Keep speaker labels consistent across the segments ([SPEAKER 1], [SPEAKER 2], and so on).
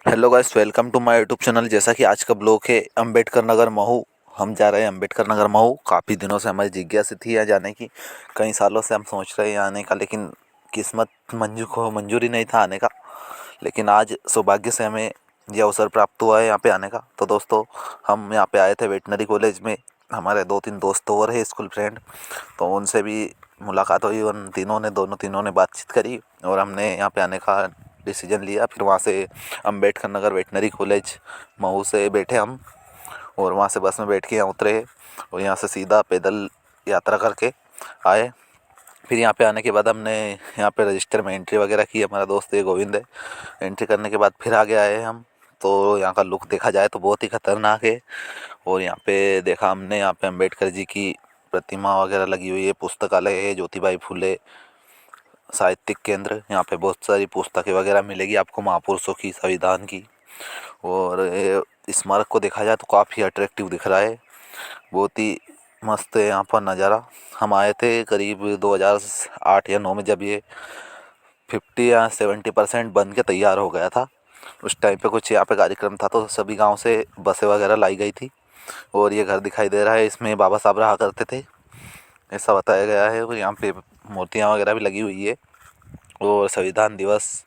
[SPEAKER 1] Hello guys, welcome to my YouTube channel. जैसा कि आज का ब्लॉग है अंबेडकर नगर महू। हम जा रहे हैं अंबेडकर नगर महू। काफ़ी दिनों से हमारी जिज्ञासा थी यहाँ जाने की। कई सालों से हम सोच रहे हैं यहाँ आने का, लेकिन किस्मत मंजूरी नहीं था आने का। लेकिन आज सौभाग्य से हमें यह अवसर प्राप्त हुआ है यहाँ पे आने का। तो दोस्तों, हम यहाँ पे आए थे वेटनरी कॉलेज में। हमारे 2-3 दोस्त और है, स्कूल फ्रेंड, तो उनसे भी मुलाकात हुई। उन दोनों तीनों ने बातचीत करी और हमने यहाँ पे आने का डिसीजन लिया। फिर वहाँ से अंबेडकर नगर वेटनरी कॉलेज मऊ से बैठे हम, और वहाँ से बस में बैठ के यहाँ उतरे और यहाँ से सीधा पैदल यात्रा करके आए। फिर यहाँ पे आने के बाद हमने यहाँ पे रजिस्टर में एंट्री वगैरह की। हमारा दोस्त ये गोविंद है। एंट्री करने के बाद फिर आगे आए हम। तो यहाँ का लुक देखा जाए तो बहुत ही खतरनाक है। और यहाँ पे देखा हमने, यहाँ पे अंबेडकर जी की प्रतिमा वगैरह लगी हुई है। पुस्तकालय है, ज्योतिबाई फुले साहित्यिक केंद्र। यहाँ पे बहुत सारी पुस्तकें वगैरह मिलेगी आपको, महापुरुषों की, संविधान की। और स्मारक को देखा जाए तो काफ़ी अट्रैक्टिव दिख रहा है, बहुत ही मस्त है यहाँ पर नज़ारा। हम आए थे करीब 2008 या 9 में, जब ये 50 या 70% बन के तैयार हो गया था। उस टाइम पे कुछ यहाँ पे कार्यक्रम था, तो सभी गांव से बसें वगैरह लाई गई थी। और ये घर दिखाई दे रहा है, इसमें बाबा साहब रहा करते थे, ऐसा बताया गया है। और यहाँ पे मूर्तियाँ वगैरह भी लगी हुई है। और संविधान दिवस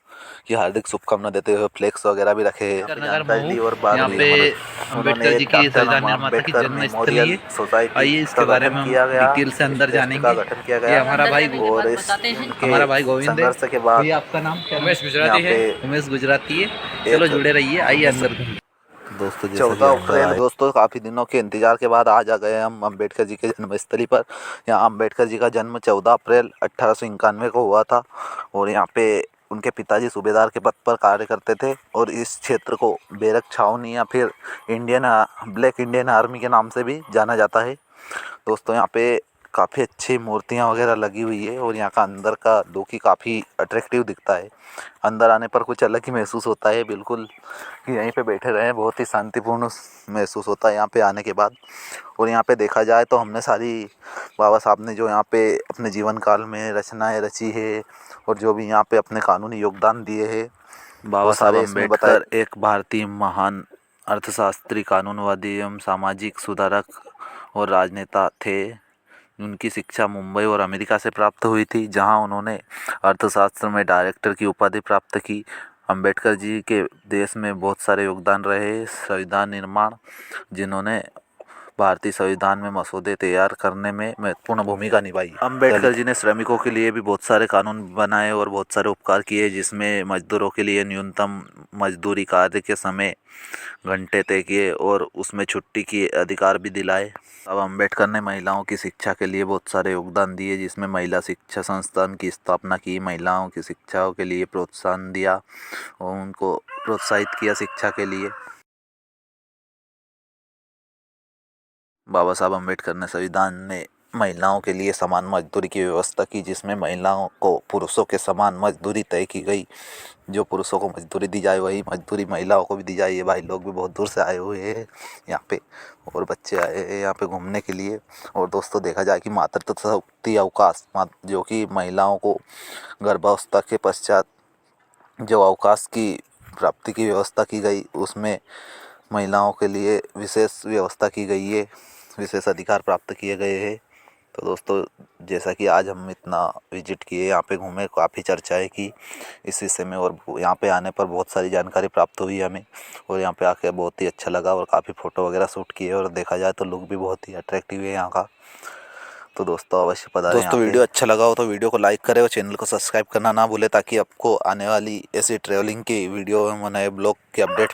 [SPEAKER 1] की हार्दिक शुभकामना देते हुए फ्लेक्स वगैरह भी रखे हैं।
[SPEAKER 2] नगर महू, यहाँ पे अम्बेडकर जी की संविधान निर्माता की जन्म स्थली है। आइए इसके बारे में हम डिटेल से अंदर जानेंगे। ये हमारा भाई गोविंद है। भैया आपका नाम क्या? उमेश गुजराती है। उमेश गुजराती है। चलो जुड़े रहिए, आइए अंदर।
[SPEAKER 1] दोस्तों, 14 अप्रैल दोस्तों, काफ़ी दिनों के इंतजार के बाद आज आ गए हम अम्बेडकर जी के जन्मस्थली पर। यहाँ अम्बेडकर जी का जन्म 14 अप्रैल 1891 को हुआ था। और यहाँ पे उनके पिताजी सूबेदार के पद पर कार्य करते थे। और इस क्षेत्र को बैरक छावनी या फिर ब्लैक इंडियन आर्मी के नाम से भी जाना जाता है। दोस्तों, यहाँ पे काफ़ी अच्छी मूर्तियाँ वगैरह लगी हुई है। और यहाँ का अंदर का लुक ही काफ़ी अट्रैक्टिव दिखता है। अंदर आने पर कुछ अलग ही महसूस होता है, बिल्कुल कि यहीं पे बैठे रहें, बहुत ही शांतिपूर्ण महसूस होता है यहाँ पे आने के बाद। और यहाँ पे देखा जाए तो हमने सारी बाबा साहब ने जो यहाँ पे अपने जीवन काल में रचनाएं रची है और जो भी यहाँ पे अपने कानूनी योगदान दिए हैं, बाबा साहब अम्बेडकर एक भारतीय महान अर्थशास्त्री, कानूनवादी एवं सामाजिक सुधारक और राजनेता थे। उनकी शिक्षा मुंबई और अमेरिका से प्राप्त हुई थी, जहां उन्होंने अर्थशास्त्र में डायरेक्टर की उपाधि प्राप्त की। अंबेडकर जी के देश में बहुत सारे योगदान रहे। संविधान निर्माण, जिन्होंने भारतीय संविधान में मसौदे तैयार करने में महत्वपूर्ण भूमिका निभाई। अंबेडकर जी ने श्रमिकों के लिए भी बहुत सारे कानून बनाए और बहुत सारे उपकार किए, जिसमें मजदूरों के लिए न्यूनतम मजदूरी, कार्य के समय, घंटे तय किए और उसमें छुट्टी की अधिकार भी दिलाए। अब अंबेडकर ने महिलाओं की शिक्षा के लिए बहुत सारे योगदान दिए, जिसमें महिला शिक्षा संस्थान की स्थापना की, महिलाओं की शिक्षा के लिए प्रोत्साहन दिया और उनको प्रोत्साहित किया शिक्षा के लिए। बाबा साहब अम्बेडकर ने संविधान में महिलाओं के लिए समान मजदूरी की व्यवस्था की, जिसमें महिलाओं को पुरुषों के समान मजदूरी तय की गई। जो पुरुषों को मजदूरी दी जाए वही मजदूरी महिलाओं को भी दी जाए। ये भाई लोग भी बहुत दूर से आए हुए हैं यहाँ पे, और बच्चे आए हैं यहाँ पे घूमने के लिए। और दोस्तों, देखा जाए कि मातृत्व शक्ति अवकाश, जो कि महिलाओं को गर्भावस्था के पश्चात जो अवकाश की प्राप्ति की व्यवस्था की गई, उसमें महिलाओं के लिए विशेष व्यवस्था की गई है, विशेष अधिकार प्राप्त किए गए हैं। तो दोस्तों, जैसा कि आज हम इतना विजिट किए, यहाँ पे घूमे, काफ़ी चर्चाएं की इस विषय में, और यहाँ पे आने पर बहुत सारी जानकारी प्राप्त हुई हमें। और यहाँ पे आके बहुत ही अच्छा लगा और काफ़ी फ़ोटो वगैरह शूट किए। और देखा जाए तो लुक भी बहुत ही अट्रैक्टिव है यहाँ का। तो दोस्तों, अवश्य पधारें। दोस्तों, वीडियो अच्छा लगा हो तो वीडियो को लाइक करें और चैनल को सब्सक्राइब करना ना भूलें, ताकि आपको आने वाली ऐसी ट्रैवलिंग की वीडियो, नए ब्लॉग की अपडेट